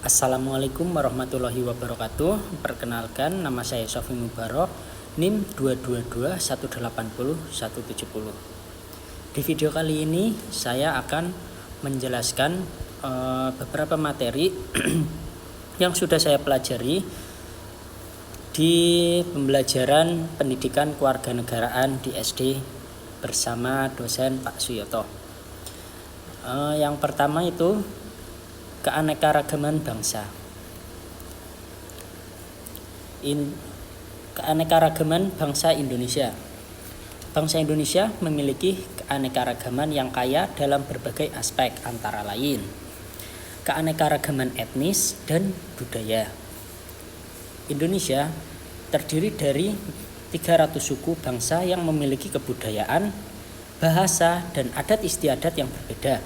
Assalamualaikum warahmatullahi wabarakatuh. Perkenalkan, nama saya Sofi Mubarok, NIM 222180170. Di video kali ini saya akan menjelaskan beberapa materi yang sudah saya pelajari di pembelajaran pendidikan kewarganegaraan di SD bersama dosen Pak Suyoto. Yang pertama itu keanekaragaman bangsa. Keanekaragaman bangsa Indonesia. Bangsa Indonesia memiliki keanekaragaman yang kaya dalam berbagai aspek, antara lain keanekaragaman etnis dan budaya. Indonesia terdiri dari 300 suku bangsa yang memiliki kebudayaan, bahasa, dan adat istiadat yang berbeda.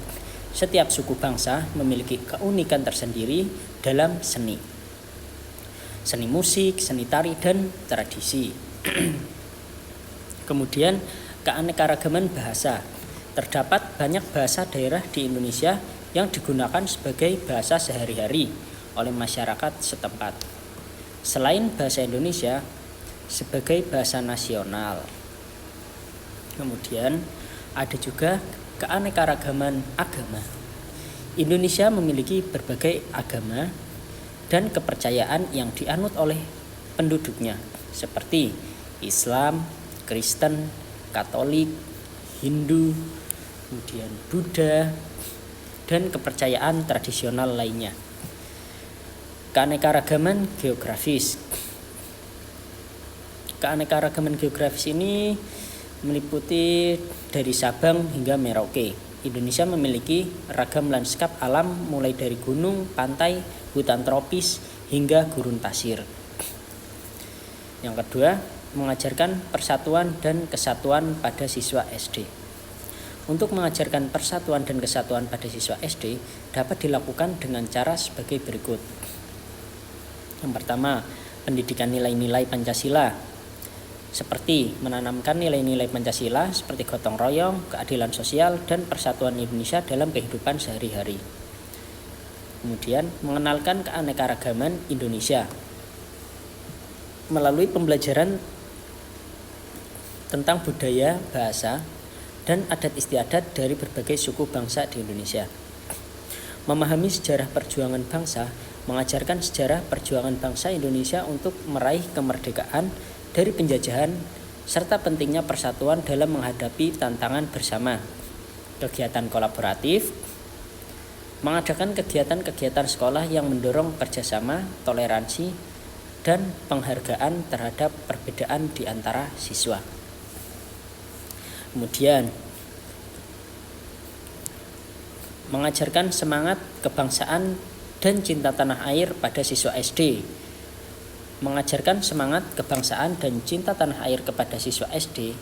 Setiap suku bangsa memiliki keunikan tersendiri dalam seni musik, seni tari, dan tradisi. Kemudian keanekaragaman bahasa. Terdapat banyak bahasa daerah di Indonesia yang digunakan sebagai bahasa sehari-hari oleh masyarakat setempat. Selain bahasa Indonesia sebagai bahasa nasional. Kemudian ada juga keanekaragaman agama. Indonesia memiliki berbagai agama dan kepercayaan yang dianut oleh penduduknya, seperti Islam, Kristen, Katolik, Hindu, kemudian Buddha, dan kepercayaan tradisional lainnya. Keanekaragaman geografis. Keanekaragaman geografis ini meliputi dari Sabang hingga Merauke. Indonesia memiliki ragam lanskap alam mulai dari gunung, pantai, hutan tropis hingga gurun pasir. Yang kedua, mengajarkan persatuan dan kesatuan pada siswa SD. Untuk mengajarkan persatuan dan kesatuan pada siswa SD dapat dilakukan dengan cara sebagai berikut. Yang pertama, pendidikan nilai-nilai Pancasila, seperti menanamkan nilai-nilai Pancasila seperti gotong royong, keadilan sosial, dan persatuan Indonesia dalam kehidupan sehari-hari. Kemudian mengenalkan keanekaragaman Indonesia melalui pembelajaran tentang budaya, bahasa, dan adat istiadat dari berbagai suku bangsa di Indonesia. Memahami sejarah perjuangan bangsa, mengajarkan sejarah perjuangan bangsa Indonesia untuk meraih kemerdekaan dari penjajahan, serta pentingnya persatuan dalam menghadapi tantangan bersama. Kegiatan kolaboratif, mengadakan kegiatan-kegiatan sekolah yang mendorong kerjasama, toleransi, dan penghargaan terhadap perbedaan di antara siswa. Kemudian, mengajarkan semangat kebangsaan dan cinta tanah air pada siswa SD. Mengajarkan semangat kebangsaan dan cinta tanah air kepada siswa SD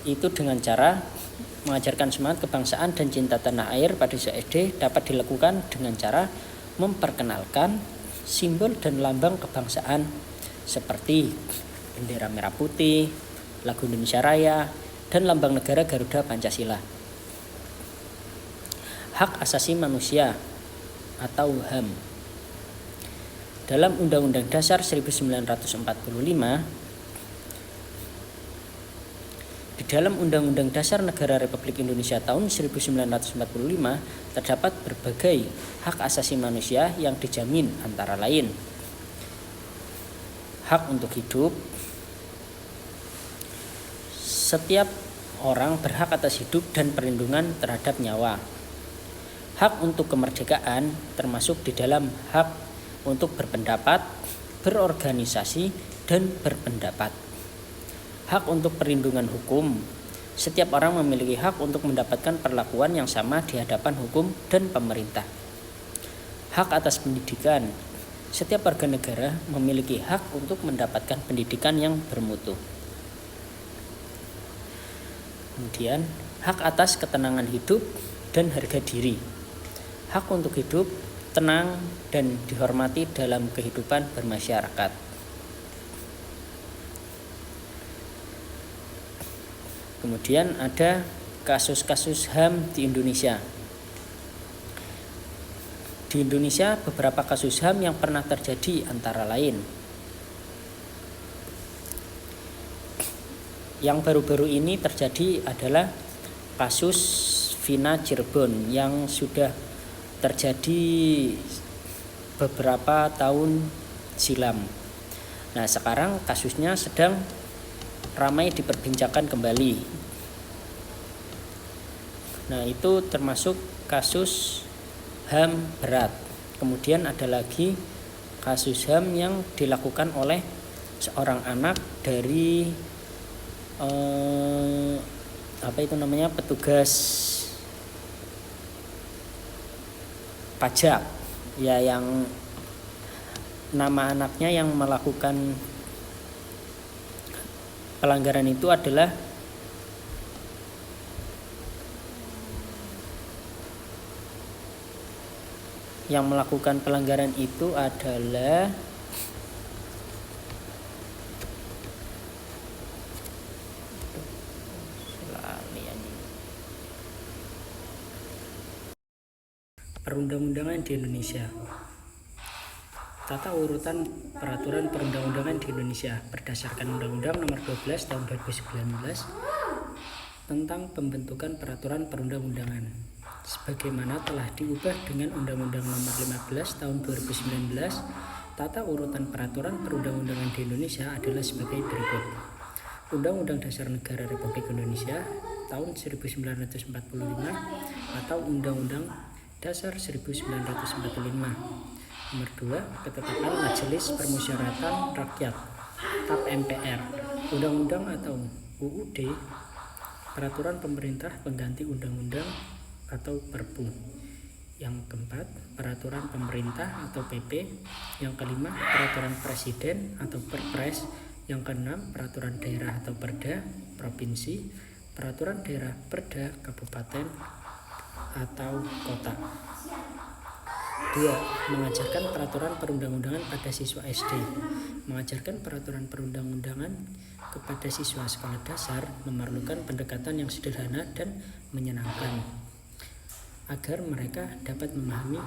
itu dengan cara mengajarkan semangat kebangsaan dan cinta tanah air pada siswa SD dapat dilakukan dengan cara memperkenalkan simbol dan lambang kebangsaan seperti bendera merah putih, lagu Indonesia Raya, dan lambang negara Garuda Pancasila. Hak asasi manusia atau HAM. Dalam Undang-Undang Dasar 1945, di dalam Undang-Undang Dasar Negara Republik Indonesia tahun 1945 terdapat berbagai hak asasi manusia yang dijamin, antara lain hak untuk hidup. Setiap orang berhak atas hidup dan perlindungan terhadap nyawa. Hak untuk kemerdekaan termasuk di dalam hak untuk berpendapat, berorganisasi, dan berpendapat. Hak untuk perlindungan hukum. Setiap orang memiliki hak untuk mendapatkan perlakuan yang sama di hadapan hukum dan pemerintah. Hak atas pendidikan. Setiap warga negara memiliki hak untuk mendapatkan pendidikan yang bermutu. Kemudian, hak atas ketenangan hidup dan harga diri. Hak untuk hidup tenang dan dihormati dalam kehidupan bermasyarakat. Kemudian ada kasus-kasus HAM di Indonesia. Di Indonesia, beberapa kasus HAM yang pernah terjadi antara lain. Yang baru-baru ini terjadi adalah kasus Vina Cirebon yang sudah terjadi beberapa tahun silam. Nah, sekarang kasusnya sedang ramai diperbincangkan kembali. Nah, itu termasuk kasus HAM berat. Kemudian ada lagi kasus HAM yang dilakukan oleh seorang anak dari petugas pajak ya, yang nama anaknya yang melakukan pelanggaran itu adalah perundang-undangan di Indonesia. Tata urutan peraturan perundang-undangan di Indonesia berdasarkan Undang-Undang Nomor 12 Tahun 2019 tentang pembentukan peraturan perundang-undangan, sebagaimana telah diubah dengan Undang-Undang Nomor 15 Tahun 2019. Tata urutan peraturan perundang-undangan di Indonesia adalah sebagai berikut. Undang-Undang Dasar Negara Republik Indonesia tahun 1945 atau Undang-Undang Dasar 1945. Nomor 2, ketetapan Majelis Permusyawaratan Rakyat (TAP MPR), Undang-Undang atau UUD, peraturan pemerintah pengganti undang-undang atau Perpu. Yang keempat, peraturan pemerintah atau PP. Yang kelima, peraturan presiden atau Perpres. Yang keenam, peraturan daerah atau Perda provinsi, peraturan daerah Perda kabupaten atau kota. 2. Mengajarkan peraturan perundang-undangan pada siswa SD. Mengajarkan peraturan perundang-undangan kepada siswa sekolah dasar memerlukan pendekatan yang sederhana dan menyenangkan agar mereka dapat memahami.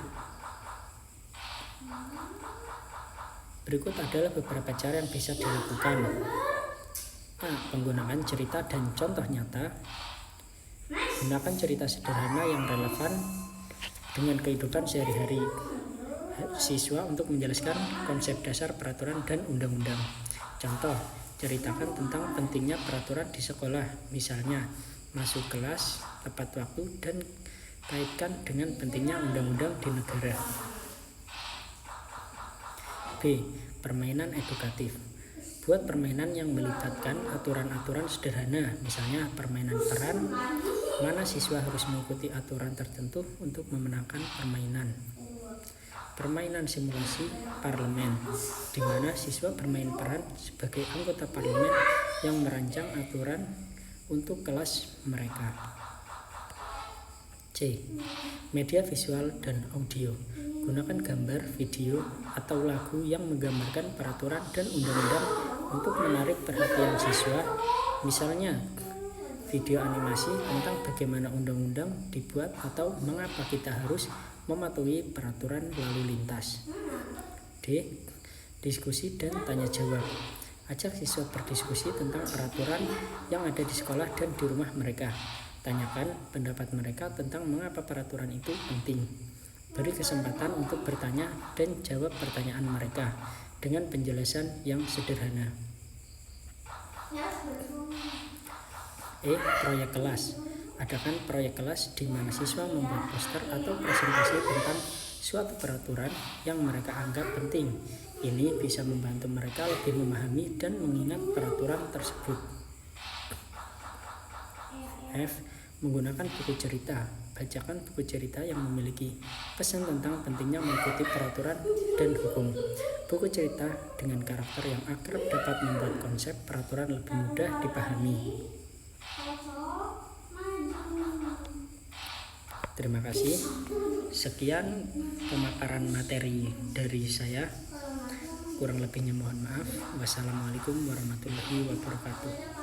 Berikut adalah beberapa cara yang bisa dilakukan. A. Penggunaan cerita dan contoh nyata. Gunakan cerita sederhana yang relevan dengan kehidupan sehari-hari siswa untuk menjelaskan konsep dasar peraturan dan undang-undang. Contoh, ceritakan tentang pentingnya peraturan di sekolah, misalnya masuk kelas tepat waktu, dan kaitkan dengan pentingnya undang-undang di negara. B. Permainan edukatif. Buat permainan yang melibatkan aturan-aturan sederhana, misalnya permainan peran, mana siswa harus mengikuti aturan tertentu untuk memenangkan permainan. Permainan simulasi parlemen, di mana siswa bermain peran sebagai anggota parlemen yang merancang aturan untuk kelas mereka. C. Media visual dan audio. Gunakan gambar, video, atau lagu yang menggambarkan peraturan dan undang-undang untuk menarik perhatian siswa. Misalnya, video animasi tentang bagaimana undang-undang dibuat atau mengapa kita harus mematuhi peraturan lalu lintas. D. Diskusi dan tanya jawab. Ajak siswa berdiskusi tentang peraturan yang ada di sekolah dan di rumah mereka. Tanyakan pendapat mereka tentang mengapa peraturan itu penting. Beri kesempatan untuk bertanya dan jawab pertanyaan mereka dengan penjelasan yang sederhana. E. Proyek kelas. Adakan proyek kelas di mana siswa membuat poster atau presentasi tentang suatu peraturan yang mereka anggap penting. Ini bisa membantu mereka lebih memahami dan mengingat peraturan tersebut. F. Menggunakan buku cerita. Bacakan buku cerita yang memiliki pesan tentang pentingnya mengikuti peraturan dan hukum. Buku cerita dengan karakter yang akrab dapat membuat konsep peraturan lebih mudah dipahami. Terima kasih. Sekian pemaparan materi dari saya. Kurang lebihnya mohon maaf. Wassalamualaikum warahmatullahi wabarakatuh.